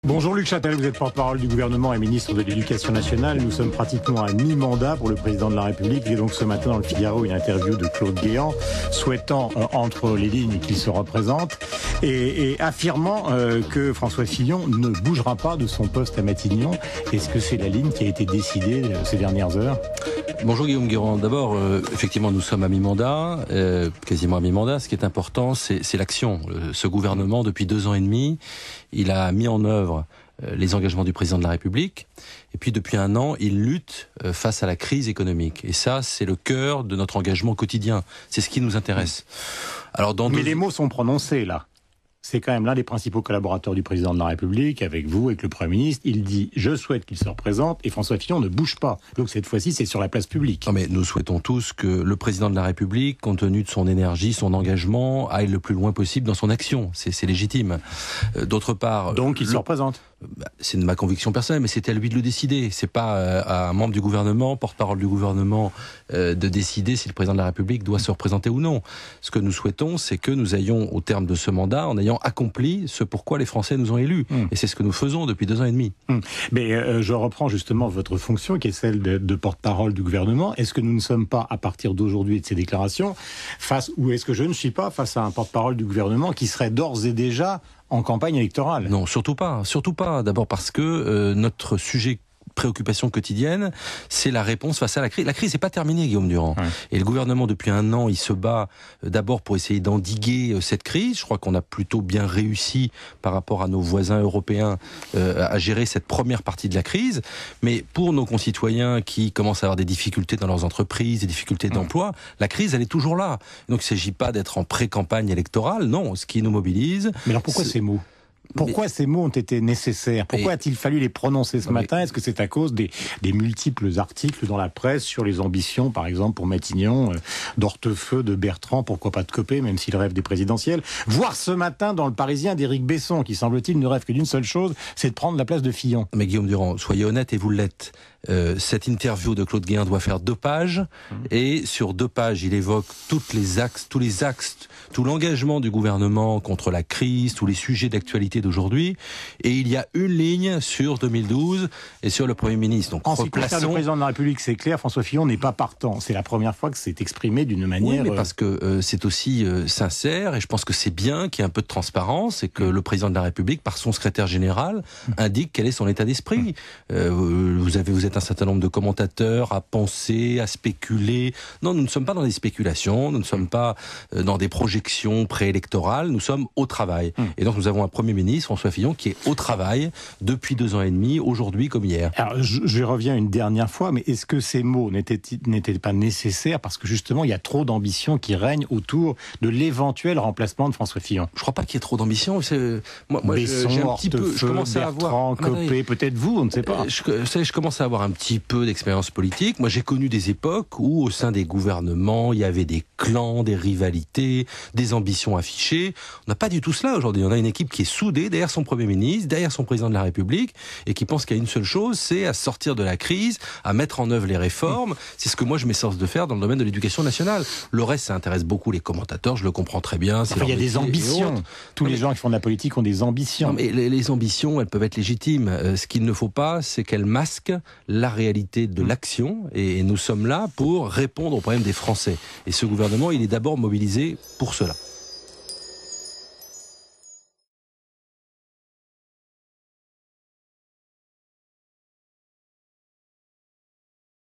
Bonjour Luc Châtel, vous êtes porte-parole du gouvernement et ministre de l'Éducation nationale. Nous sommes pratiquement à mi-mandat pour le président de la République. Et donc ce matin dans le Figaro, une interview de Claude Guéant, souhaitant entre les lignes qu'il se représente et affirmant que François Fillon ne bougera pas de son poste à Matignon. Est-ce que c'est la ligne qui a été décidée ces dernières heures ? Bonjour Guillaume Guérand. D'abord, effectivement, nous sommes à mi-mandat, quasiment à mi-mandat. Ce qui est important, c'est l'action. Ce gouvernement, depuis 2 ans et demi, il a mis en œuvre les engagements du président de la République. Et puis, depuis 1 an, il lutte face à la crise économique. Et ça, c'est le cœur de notre engagement quotidien. C'est ce qui nous intéresse. Alors, Mais les mots sont prononcés, là. C'est quand même l'un des principaux collaborateurs du président de la République, avec vous, avec le Premier ministre. Il dit « Je souhaite qu'il se représente » et François Fillon ne bouge pas. Donc cette fois-ci, c'est sur la place publique. Non mais nous souhaitons tous que le président de la République, compte tenu de son énergie, son engagement, aille le plus loin possible dans son action. C'est légitime. D'autre part... Donc il se représente. C'est de ma conviction personnelle, mais c'est à lui de le décider. C'est pas à un membre du gouvernement, porte-parole du gouvernement, de décider si le président de la République doit se représenter ou non. Ce que nous souhaitons, c'est que nous ayons, au terme de ce mandat, en ayant accompli ce pourquoi les Français nous ont élus. Et c'est ce que nous faisons depuis 2 ans et demi. Mais je reprends justement votre fonction, qui est celle de porte-parole du gouvernement. Est-ce que nous ne sommes pas, à partir d'aujourd'hui et de ces déclarations, ou est-ce que je ne suis pas face à un porte-parole du gouvernement qui serait d'ores et déjà en campagne électorale? Non, surtout pas. Surtout pas. D'abord parce que notre préoccupation quotidienne, c'est la réponse face à la crise. La crise n'est pas terminée, Guillaume Durand. Ouais. Et le gouvernement, depuis 1 an, il se bat d'abord pour essayer d'endiguer cette crise. Je crois qu'on a plutôt bien réussi par rapport à nos voisins européens à gérer cette première partie de la crise. Mais pour nos concitoyens qui commencent à avoir des difficultés dans leurs entreprises, des difficultés d'emploi, la crise, elle est toujours là. Donc il ne s'agit pas d'être en pré-campagne électorale. Non, ce qui nous mobilise... Mais alors pourquoi ces mots ? Pourquoi ces mots ont été nécessaires? Pourquoi a-t-il fallu les prononcer ce matin? Est-ce que c'est à cause des multiples articles dans la presse sur les ambitions, par exemple pour Matignon, d'Hortefeux, de Bertrand, pourquoi pas de Copé, même s'il rêve des présidentielles? Voir ce matin dans le Parisien d'Éric Besson, qui semble-t-il ne rêve que d'une seule chose, c'est de prendre la place de Fillon. Mais Guillaume Durand, soyez honnête et vous l'êtes. Cette interview de Claude Guéant doit faire 2 pages, et sur 2 pages, il évoque tous les axes, tout l'engagement du gouvernement contre la crise, tous les sujets d'actualité d'aujourd'hui, et il y a 1 ligne sur 2012 et sur le Premier ministre. Donc, en ce qui concerne le président de la République, c'est clair, François Fillon n'est pas partant. C'est la première fois que c'est exprimé d'une manière... Oui, mais parce que c'est aussi sincère, et je pense que c'est bien qu'il y ait un peu de transparence, et que le président de la République, par son secrétaire général, indique quel est son état d'esprit. Vous êtes un certain nombre de commentateurs à penser, à spéculer. Non, nous ne sommes pas dans des spéculations, nous ne sommes pas dans des projections préélectorales, nous sommes au travail. Et donc nous avons un Premier ministre, François Fillon, qui est au travail depuis 2 ans et demi, aujourd'hui comme hier. Alors je reviens une dernière fois, mais est-ce que ces mots n'étaient pas nécessaires parce que justement il y a trop d'ambition qui règne autour de l'éventuel remplacement de François Fillon? Je crois pas qu'il y ait trop d'ambition. Moi Besson, j'ai un petit peu, je commence à avoir Copé, peut-être vous, on ne sait pas. Je commence à avoir un petit peu d'expérience politique. Moi, j'ai connu des époques où, au sein des gouvernements, il y avait des clans, des rivalités, des ambitions affichées. On n'a pas du tout cela aujourd'hui. On a une équipe qui est soudée derrière son Premier ministre, derrière son président de la République, et qui pense qu'il y a une seule chose, c'est à sortir de la crise, à mettre en œuvre les réformes. C'est ce que moi, je m'efforce de faire dans le domaine de l'éducation nationale. Le reste, ça intéresse beaucoup les commentateurs, je le comprends très bien. Il y a des ambitions. Tous les gens qui font de la politique ont des ambitions. Non, mais les ambitions, elles peuvent être légitimes. Ce qu'il ne faut pas, c'est qu'elles masquent la réalité de l'action, et nous sommes là pour répondre aux problèmes des Français. Et ce gouvernement, il est d'abord mobilisé pour cela.